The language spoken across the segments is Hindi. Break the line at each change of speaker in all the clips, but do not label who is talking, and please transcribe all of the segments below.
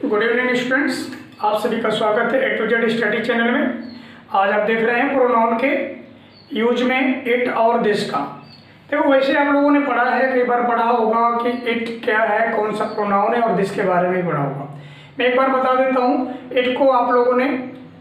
गुड इवनिंग स्टूडेंट्स, आप सभी का स्वागत है ए टू जेड स्टडी चैनल में। आज आप देख रहे हैं प्रोनाउन के यूज में इट और दिस का। देखो, वैसे आप लोगों ने पढ़ा है, कई बार पढ़ा होगा कि इट क्या है, कौन सा प्रोनाउन है, और दिस के बारे में ही पढ़ा होगा। मैं एक बार बता देता हूँ, इट को आप लोगों ने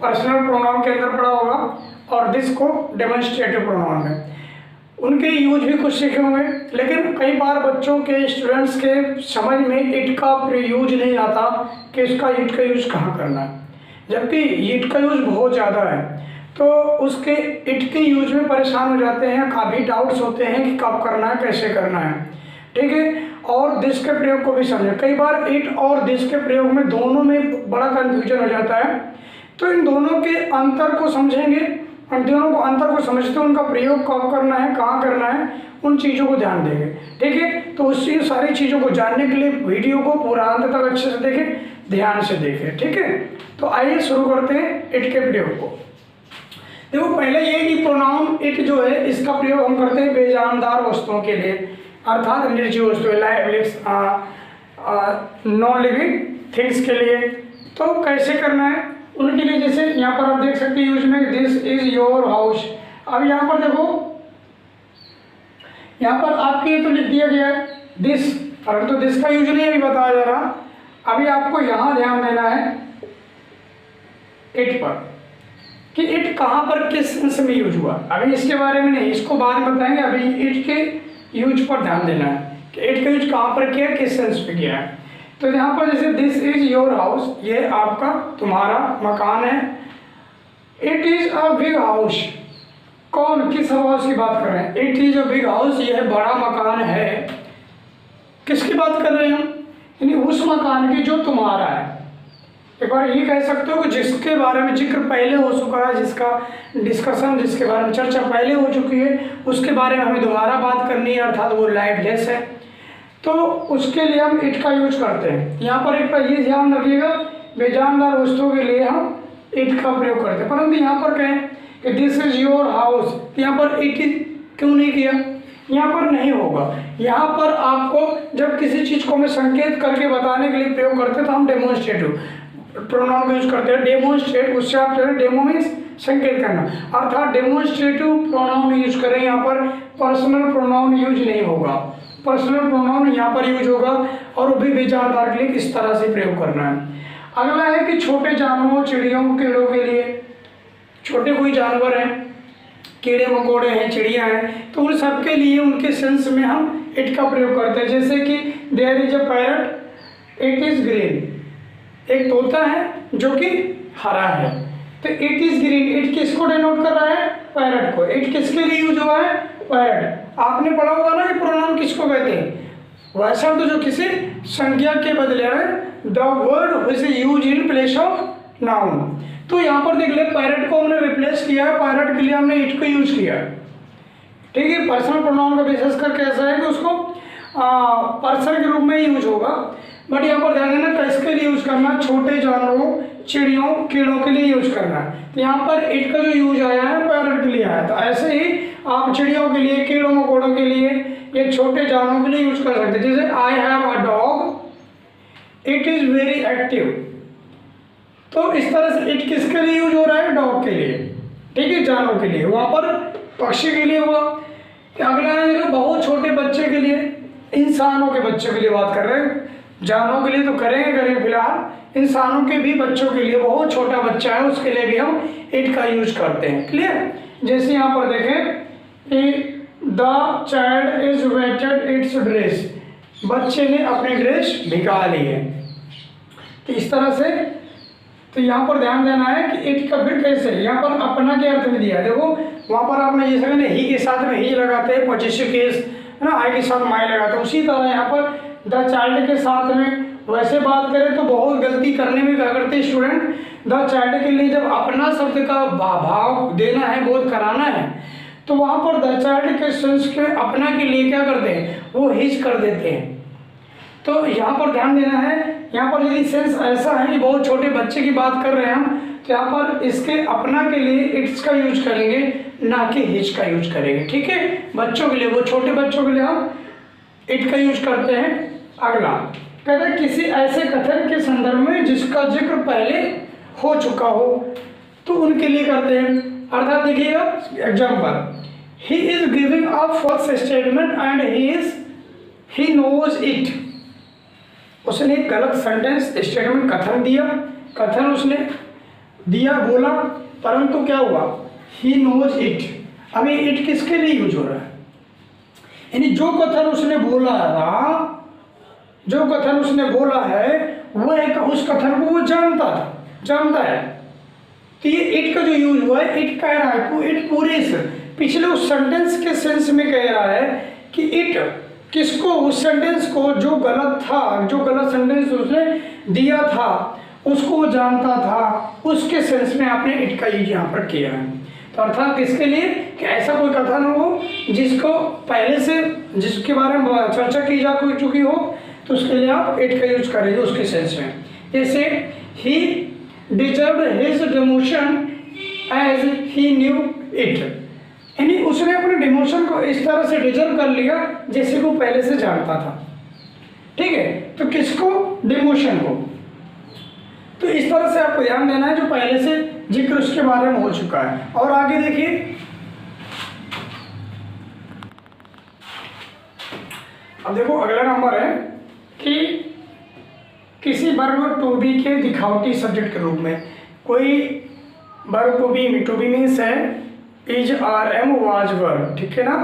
पर्सनल प्रोनाउन के अंदर पढ़ा होगा और दिस को डेमोन्स्ट्रेटिव प्रोनाउन में। उनके यूज भी कुछ सीखे होंगे, लेकिन कई बार बच्चों के स्टूडेंट्स के समझ में इट का यूज नहीं आता कि इसका इट का यूज कहाँ करना है, जबकि इट का यूज बहुत ज़्यादा है। तो उसके इट के यूज में परेशान हो जाते हैं, काफ़ी डाउट्स होते हैं कि कब करना है, कैसे करना है, ठीक है। और दिस के प्रयोग को भी समझें। कई बार इट और दिस के प्रयोग में दोनों में बड़ा कन्फ्यूजन हो जाता है, तो इन दोनों के अंतर को समझेंगे। हम दोनों को अंतर को समझते उनका प्रयोग कब करना है, कहाँ करना है, उन चीज़ों को ध्यान देंगे, ठीक है। तो उसी सारी चीज़ों को जानने के लिए वीडियो को पूरा अंत तक अच्छे से देखें, ध्यान से देखें, ठीक है। तो आइए शुरू करते हैं इट के प्रयोग को। देखो, पहले ये कि प्रोनाउन इट जो है, इसका प्रयोग हम करते हैं बेजानदार वस्तुओं के लिए, अर्थात निर्जीव वस्तुएं, नॉन लिविंग थिंग्स के लिए। तो कैसे करना है उनके लिए, जैसे यहाँ पर आप देख सकते हैं यूज में दिस इज योर हाउस। अब यहाँ पर देखो, यहाँ पर आपके तो लिख दिया गया है दिस, परंतु तो दिस का यूज नहीं अभी बताया जा रहा। अभी आपको यहाँ ध्यान देना है इट पर, कि इट कहाँ पर किस सेंस में यूज हुआ। अभी इसके बारे में नहीं, इसको बाद में बताएंगे। अभी इट के यूज पर ध्यान देना है कि इट का यूज कहाँ पर किया, किस सेंस पे किया है। तो यहाँ पर जैसे दिस इज योर हाउस, ये आपका तुम्हारा मकान है। It is a big house, कौन किस हाउस की बात कर रहे हैं? It is a big house, यह बड़ा मकान है। किसकी बात कर रहे हैं हम? यानी उस मकान की जो तुम्हारा है। एक बार ये कह सकते हो कि जिसके बारे में जिक्र पहले हो चुका है, जिसका डिस्कशन, जिसके बारे में चर्चा पहले हो चुकी है, उसके बारे में हमें दोबारा बात करनी है, अर्थात वो लाइवलेस है। तो उसके लिए हम इट का यूज करते हैं। यहाँ पर एक बार ये ध्यान रखिएगा, बेजानदार वस्तुओं के लिए हम इट का प्रयोग करते हैं। परंतु यहाँ पर कहें कि दिस इज योर हाउस, यहाँ पर इट क्यों नहीं किया? यहाँ पर नहीं होगा। यहाँ पर आपको जब किसी चीज़ को हमें संकेत करके बताने के लिए प्रयोग करते हैं तो हम डेमोन्स्ट्रेटिव प्रोनाउन का यूज करते हैं। डेमोन्स्ट्रेट, उससे आप डेमो मीन्स संकेत करना, अर्थात डेमोन्स्ट्रेटिव प्रोनाउन यूज करें। यहाँ पर पर्सनल प्रोनाउन यूज नहीं होगा, पर्सनल प्रोनाउन यहाँ पर यूज होगा, और वो भी बेजानदार के लिए किस तरह से प्रयोग करना है। अगला है कि छोटे जानवरों, चिड़ियों, कीड़ों के लिए, छोटे कोई जानवर हैं, कीड़े मकोड़े हैं, चिड़िया हैं, तो उन सब के लिए उनके सेंस में हम इट का प्रयोग करते हैं। जैसे कि there is a parrot, it is green, एक तोता है जो कि हरा है, तो इट इज ग्रीन, इट किसको डिनोट कर रहा है? पैरट को। इट किसके लिए यूज हुआ है? पैरट। आपने पढ़ा होगा ना कि प्रोनाउन किसको कहते हैं? वैसा तो जो किसी संज्ञा के बदले है, the word which is used in place of noun. तो यहाँ पर देख ले, पैरट को हमने रिप्लेस किया है, पैरट के लिए हमने इट को यूज किया है, ठीक है। पर्सनल प्रोनाउन का विशेष करके ऐसा है कि उसको पर्सन के रूप में यूज होगा, बट यहाँ पर ध्यान देना किसके लिए यूज करना? छोटे जानवरों, चिड़ियों, कीड़ों के लिए यूज करना है। तो यहाँ पर इट का जो यूज आया है पैरट के लिए आया। तो ऐसे ही आप चिड़ियों के लिए, कीड़ों मकोड़ों के लिए, या छोटे जानवरों के लिए यूज कर सकते हैं। जैसे I have a dog, it is very active. तो इस तरह से इट किसके लिए यूज हो रहा है? डॉग के लिए, ठीक है, जानवरों के लिए। वहाँ पर पक्षी के लिए हुआ। अगला है बहुत छोटे बच्चे के लिए, इंसानों के बच्चों के लिए बात कर रहे हैं। जानवरों के लिए तो करेंगे फिलहाल, इंसानों के भी बच्चों के लिए, बहुत छोटा बच्चा है उसके लिए भी हम इट का यूज करते हैं। क्लियर? जैसे यहाँ पर देखें, the child is wetted its dress, बच्चे ने अपनी ड्रेस भिगा ली है। तो इस तरह से, तो यहाँ पर ध्यान देना है कि इट का फिर कैसे, यहाँ पर अपना के अर्थ में दिया है। देखो, वहाँ पर आपने जैसे मैंने ही के साथ में ही लगाते हैं, पॉजिटिव केस है ना, आई के साथ माई लगाते हैं, उसी तरह यहाँ पर द चाइल्ड के साथ में वैसे बात करें तो बहुत गलती करने में क्या करते हैं स्टूडेंट, द चाइल्ड के लिए जब अपना शब्द का भाव देना है, बोध कराना है, तो वहाँ पर द चाइल्ड के सेंस के अपना के लिए क्या करते हैं? वो हिच कर देते हैं। तो यहाँ पर ध्यान देना है, यहाँ पर यदि सेंस ऐसा है कि बहुत छोटे बच्चे की बात कर रहे हैं हम, तो यहाँ पर इसके अपना के लिए इट्स का यूज करेंगे, ना कि हिच का यूज करेंगे, ठीक है। बच्चों के लिए, वो छोटे बच्चों के लिए हम इट का यूज करते हैं। अगला कहते हैं किसी ऐसे कथन के संदर्भ में जिसका जिक्र पहले हो चुका हो, तो उनके लिए करते हैं। अर्थात देखिएगा example, he is giving a false statement and he knows it. उसने एक गलत सेंटेंस स्टेटमेंट कथन उसने दिया, बोला, परंतु क्या हुआ, ही नोज इट। अभी इट किसके लिए यूज हो रहा है, यानी जो कथन उसने बोला है वह उस कथन को वो जानता है। तो ये इट का जो यूज हुआ है, इट कह रहा है, इट पूरे पिछले उस सेंटेंस के सेंस में कह रहा है कि इट किसको, उस सेंटेंस को जो गलत सेंटेंस उसने दिया था उसको वो जानता था, उसके सेंस में आपने इट का यूज यहाँ पर किया है। तो अर्थात किसके लिए, कि ऐसा कोई कथन हो जिसको पहले से जिसके बारे में चर्चा की जा चुकी हो, तो उसके लिए आप इट का यूज करेंगे उसके सेंस में। जैसे ही deserved his demotion as he knew it, यानी उसने अपने डिमोशन को इस तरह से डिजर्व कर लिया जैसे को पहले से जानता था। ठीक है, तो किसको, डिमोशन को। तो इस तरह से आपको ध्यान देना है जो पहले से जिक्र उसके बारे में हो चुका है। और आगे देखिए, अब देखो अगला नंबर है कि किसी वर्ब टू बी के दिखावटी सब्जेक्ट के रूप में कोई वर्ब टू बी मीन्स है is are am was verb, ठीक है ना।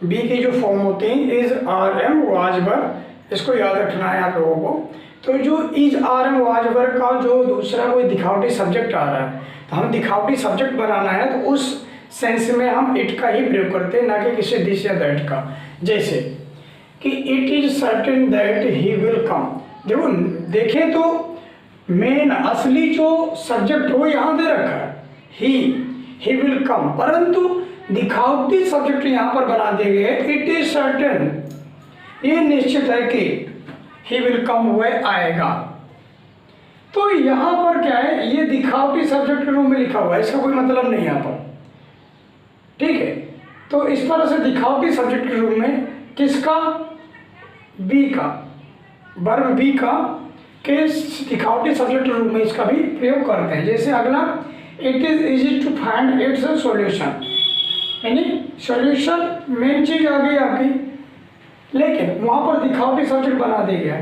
बी की जो फॉर्म होती है is are am was verb, इसको याद रखना है आप लोगों को। तो जो is are am was verb का जो दूसरा कोई दिखावटी सब्जेक्ट आ रहा है, तो हम दिखावटी सब्जेक्ट बनाना है तो उस सेंस में हम इट का ही प्रयोग करते हैं, ना कि किसी दिस या दैट का। जैसे कि it is certain that he will come. देखो देखें तो मेन असली जो सब्जेक्ट वो यहाँ दे रखा है ही विल कम, परंतु दिखावटी सब्जेक्ट यहाँ पर बना दिए गए इट इज सर्टेन, ये निश्चित है कि ही विल कम वह आएगा। तो यहाँ पर क्या है, ये दिखावटी सब्जेक्ट के रूप में लिखा हुआ है, इसका कोई मतलब नहीं यहाँ पर। ठीक है, तो इस तरह से दिखावटी सब्जेक्ट के रूप में किसका, बी का, वर्ब बी का के दिखावटी सब्जेक्ट के रूप में इसका भी प्रयोग करते हैं। जैसे अगला, it is easy to find its solution, यानी सॉल्यूशन मेन चीज आ गई आपकी, लेकिन वहाँ पर दिखावटी सब्जेक्ट बना दिया गया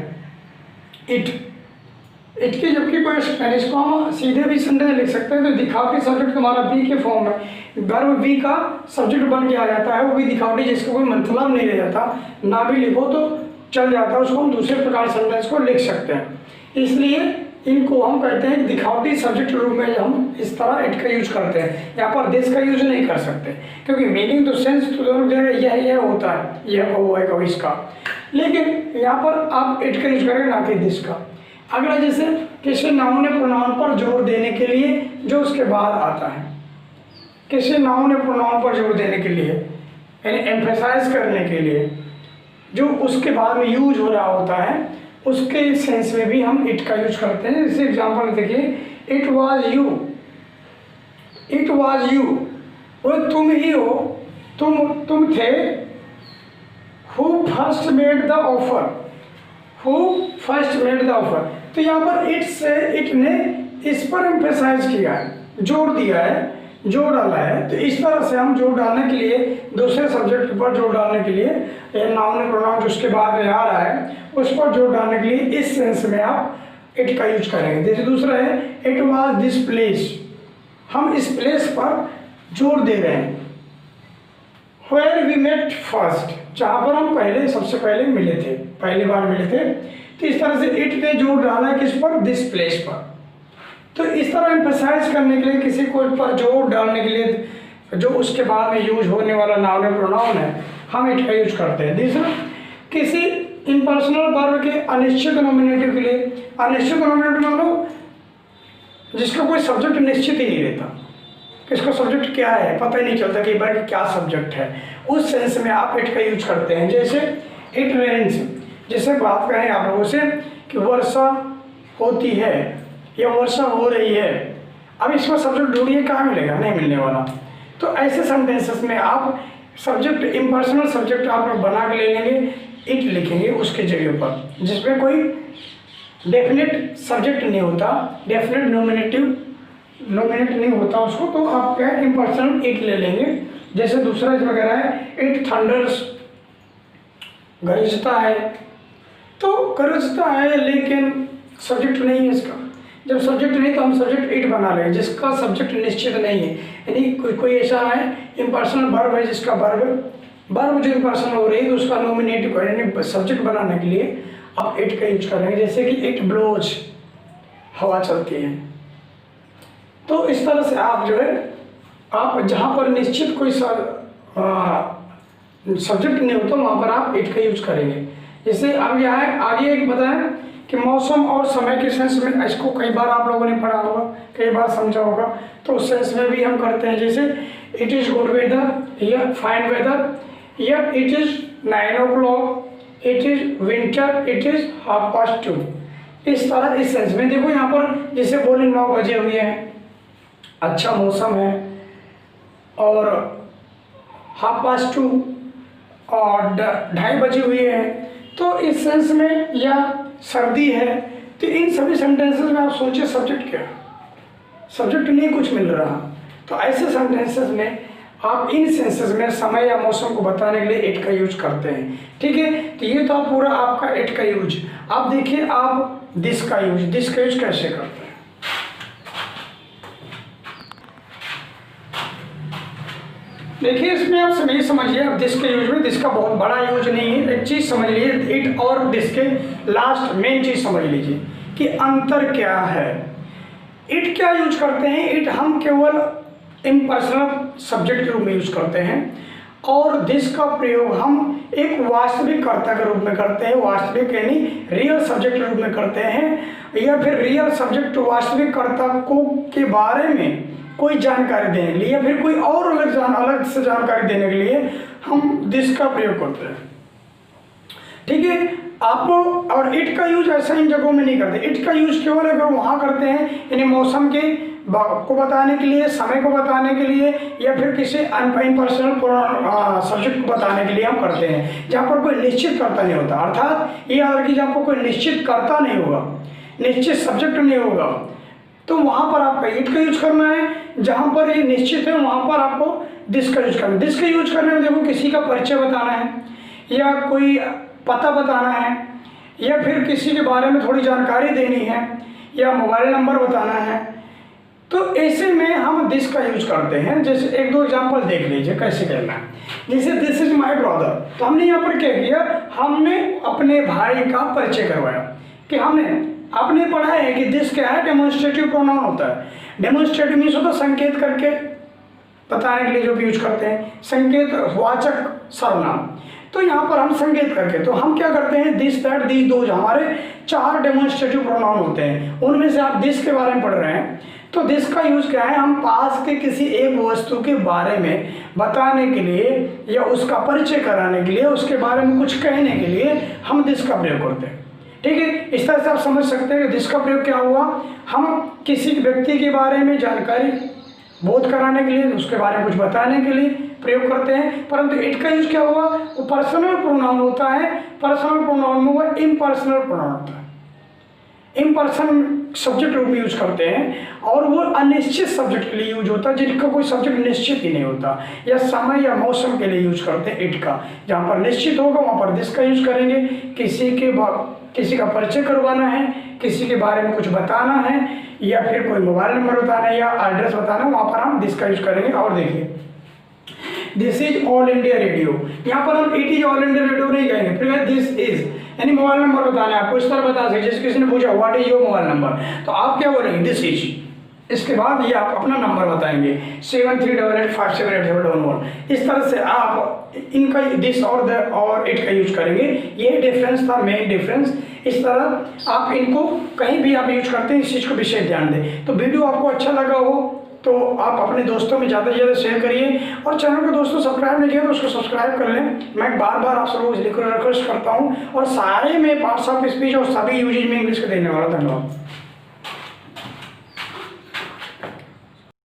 इट की, जबकि कोई इसको हम सीधे भी सेंटेंस लिख सकते हैं। तो दिखावटी सब्जेक्ट हमारा बी के फॉर्म में वर्ब बी का सब्जेक्ट बन के आ जाता है, वो भी दिखावटी जिसका कोई मतलब नहीं रह जाता, ना भी लिखो तो चल जाता है, उसको हम दूसरे प्रकार सेंटेंस को लिख सकते हैं। इसलिए इनको हम कहते हैं कि दिखावटी सब्जेक्ट के रूप में हम इस तरह इट का यूज करते हैं। यहाँ पर दिस का यूज नहीं कर सकते, क्योंकि मीनिंग तो सेंस तो दोनों जगह यह होता है, यह वो है कभी इसका, लेकिन यहाँ पर आप इट का यूज करेंगे, ना कि दिस का। अगला, जैसे किसी नाउन या प्रोनाउन पर जोर देने के लिए जो उसके बाद आता है, किसी नाउन या प्रोनाउन पर जोर देने के लिए, यानी एम्फेसाइज करने के लिए जो उसके बाद में यूज हो रहा होता है, उसके सेंस में भी हम इट का यूज करते हैं। जैसे एग्जांपल देखिए, इट वाज यू, वो तुम ही हो, तुम थे। Who first made the offer, तो यहाँ पर इट ने इस पर एम्फेसाइज किया है, जोर दिया है, जोर डाला है। तो इस तरह से हम जोर डालने के लिए, दूसरे सब्जेक्ट पर जोर डालने के लिए, नाउन प्रोनाउन जो उसके बाद में आ रहा है उस पर जोर डालने के लिए इस सेंस में आप इट का यूज करेंगे। जैसे दूसरा है, इट वाज दिस प्लेस, हम इस प्लेस पर जोर दे रहे हैं। वेयर वी मेट फर्स्ट, जहाँ पर हम सबसे पहले पहली बार मिले थे। तो इस तरह से इट ने जोर डाला है किस पर, दिस प्लेस पर। तो इस तरह एम्फसाइज करने के लिए, किसी को पर जोर डालने के लिए जो उसके बाद में यूज होने वाला नाउन या प्रोनाउन है, हम इट का यूज करते हैं। दूसरा, किसी इम्पर्सनल वर्ब के अनिश्चित नॉमिनेटिव के लिए, अनिश्चित नॉमिनेटिव मतलब जिसका कोई सब्जेक्ट निश्चित ही नहीं रहता, किसका सब्जेक्ट क्या है पता ही नहीं चलता कि वर्ब क्या सब्जेक्ट है, उस सेंस में आप इट का यूज करते हैं। जैसे इट रेन्स, जैसे बात करें आप लोगों से कि वर्षा होती है या वर्षा हो रही है, अब इसमें सब्जेक्ट ढूंढिए, कहाँ मिलेगा, नहीं मिलने वाला। तो ऐसे सेंटेंसेस में आप सब्जेक्ट इम्पर्सनल सब्जेक्ट आप लोग बना के ले लेंगे, इट लिखेंगे उसके जगह पर, जिसमें कोई डेफिनेट सब्जेक्ट नहीं होता, डेफिनेट नोमिनेट नहीं होता उसको, तो आप क्या इम्पर्सनल इट ले लेंगे। जैसे दूसरा इस वगैरह है, इट थंडर्स, गरजता है, तो गरजता है लेकिन सब्जेक्ट नहीं है इसका। जब सब्जेक्ट नहीं तो हम सब्जेक्ट इट बना रहे हैं, जिसका सब्जेक्ट निश्चित नहीं है, यानी कोई ऐसा है इम्पर्सनल वर्ब है जिसका वर्ब जो इम्पर्सनल हो रही है तो उसका नोमिनेटिव यानी सब्जेक्ट बनाने के लिए आप इट का यूज करेंगे। जैसे कि इट ब्लोज, हवा चलती है। तो इस तरह से आप जो है, आप जहाँ पर निश्चित कोई सब्जेक्ट नहीं होता वहाँ पर आप इट का यूज करेंगे। जैसे अब यह है, आगे एक बताएं कि मौसम और समय के सेंस में, इसको कई बार आप लोगों ने पढ़ा होगा, कई बार समझा होगा, तो उस सेंस में भी हम करते हैं। जैसे इट इज़ गुड वेदर या फाइन वेदर, या it is 9 o'clock, it is winter, it is 2:30। इस तरह इस सेंस में देखो यहाँ पर जैसे बोले 9 बजे हुए हैं, अच्छा मौसम है, और 2:30 और 2:30 बजे हुए हैं, तो इस सेंस में, या सर्दी है, तो इन सभी सेंटेंसेस में आप सोचिए सब्जेक्ट क्या है, सब्जेक्ट नहीं कुछ मिल रहा। तो ऐसे सेंटेंसेस में आप इन सेंसेस में समय या मौसम को बताने के लिए इट का यूज करते हैं, ठीक है। तो ये तो पूरा आपका इट का यूज। अब देखिए आप दिस का यूज कैसे करते हैं। देखिए इसमें आप सभी समझिए, अब दिस के यूज में, दिस का बहुत बड़ा यूज नहीं है। एक चीज़ समझ लीजिए, इट और दिस के लास्ट मेन चीज़ समझ लीजिए कि अंतर क्या है। इट क्या यूज करते हैं, इट हम केवल इम्पर्सनल सब्जेक्ट के रूप में यूज करते हैं, और दिस का प्रयोग हम एक वास्तविक कर्ता के रूप में करते हैं, वास्तविक यानी रियल सब्जेक्ट के रूप में करते हैं, या फिर रियल सब्जेक्ट वास्तविक कर्ता को के बारे में कोई जानकारी देने के लिए, या फिर कोई और अलग से जानकारी देने के लिए हम दिस का प्रयोग करते हैं, ठीक है। आप और इट का यूज ऐसा इन जगहों में नहीं करते। इट का यूज केवल अगर वहाँ करते हैं यानी मौसम के को बताने के लिए, समय को बताने के लिए, या फिर किसी इम्पर्सनल सब्जेक्ट को बताने के लिए हम करते हैं, जहाँ पर कोई निश्चित कर्ता नहीं होता। अर्थात ये याद रखिए, जहाँ पर कोई निश्चित कर्ता नहीं होगा, निश्चित सब्जेक्ट नहीं होगा, तो वहाँ पर आपका इट का यूज करना है। जहाँ पर ये निश्चित है वहाँ पर आपको दिस का यूज करना है। दिस का यूज करने में देखो, किसी का परिचय बताना है, या कोई पता बताना है, या फिर किसी के बारे में थोड़ी जानकारी देनी है, या मोबाइल नंबर बताना है, तो ऐसे में हम दिस का यूज करते हैं। जैसे एक दो एग्जांपल देख लीजिए कैसे करना है। जैसे दिस इज माय ब्रदर, तो हमने यहाँ पर क्या किया, हमने अपने भाई का परिचय करवाया कि आपने पढ़ा है कि दिस क्या है, डेमोन्स्ट्रेटिव प्रोनाउन होता है। डेमोन्स्ट्रेटिव मीन्स होता है संकेत करके बताने के लिए जो भी यूज करते हैं, संकेत वाचक सर्वनाम। तो यहाँ पर हम संकेत करके, तो हम क्या करते हैं, दिस दैट दिस दोज, हमारे 4 डेमोन्स्ट्रेटिव प्रोनाउन होते हैं, उनमें से आप दिस के बारे में पढ़ रहे हैं, तो दिस का यूज क्या है, हम पास के किसी एक वस्तु के बारे में बताने के लिए, या उसका परिचय कराने के लिए, उसके बारे में कुछ कहने के लिए हम दिस का प्रयोग करते हैं, ठीक है। इस तरह से आप समझ सकते हैं कि दिस का प्रयोग क्या हुआ, हम किसी व्यक्ति के बारे में जानकारी बोध कराने के लिए, उसके बारे में कुछ बताने के लिए प्रयोग करते हैं। परंतु इट का यूज क्या हुआ, वो पर्सनल प्रोनाउन होता है। पर्सनल प्रोनाउन में वो इम्पर्सनल प्रोनाउन होता है, इम्पर्सन सब्जेक्ट रूप में यूज करते हैं, और वो अनिश्चित सब्जेक्ट के लिए यूज होता है, जिनका कोई सब्जेक्ट निश्चित ही नहीं होता, या समय या मौसम के लिए यूज करते हैं इट का। जहाँ पर निश्चित होगा वहाँ पर दिस का यूज करेंगे। किसी का परिचय करवाना है, किसी के बारे में कुछ बताना है, या फिर कोई मोबाइल नंबर बताना है या एड्रेस बताना है, वहाँ पर हम दिस का यूज करेंगे। और देखिए this is all India radio, यहाँ पर हम it is all India radio नहीं कहेंगे, फिर दिस इज यानी मोबाइल नंबर बताना है आपको, इस तरह बता सकते। जैसे किसी ने पूछा what is your mobile number, तो आप क्या बोलेंगे, दिस इज, इसके बाद ये आप अपना नंबर बताएंगे 7388578711। इस तरह से आप इनका दिस और इट का यूज करेंगे। ये डिफरेंस था, मेन डिफरेंस। इस तरह आप इनको कहीं भी आप यूज करते हैं, इस चीज़ को विशेष ध्यान दें। तो वीडियो आपको अच्छा लगा हो तो आप अपने दोस्तों में ज़्यादा से ज़्यादा शेयर करिए, और चैनल को दोस्तों सब्सक्राइब नहीं किया तो उसको सब्सक्राइब कर लें। मैं बार बार आप सब लोग रिक्वेस्ट करता हूँ, और सारे में पार्ट्स ऑफ स्पीच और सभी यूजेज में इंग्लिश के देने वाला। धन्यवाद।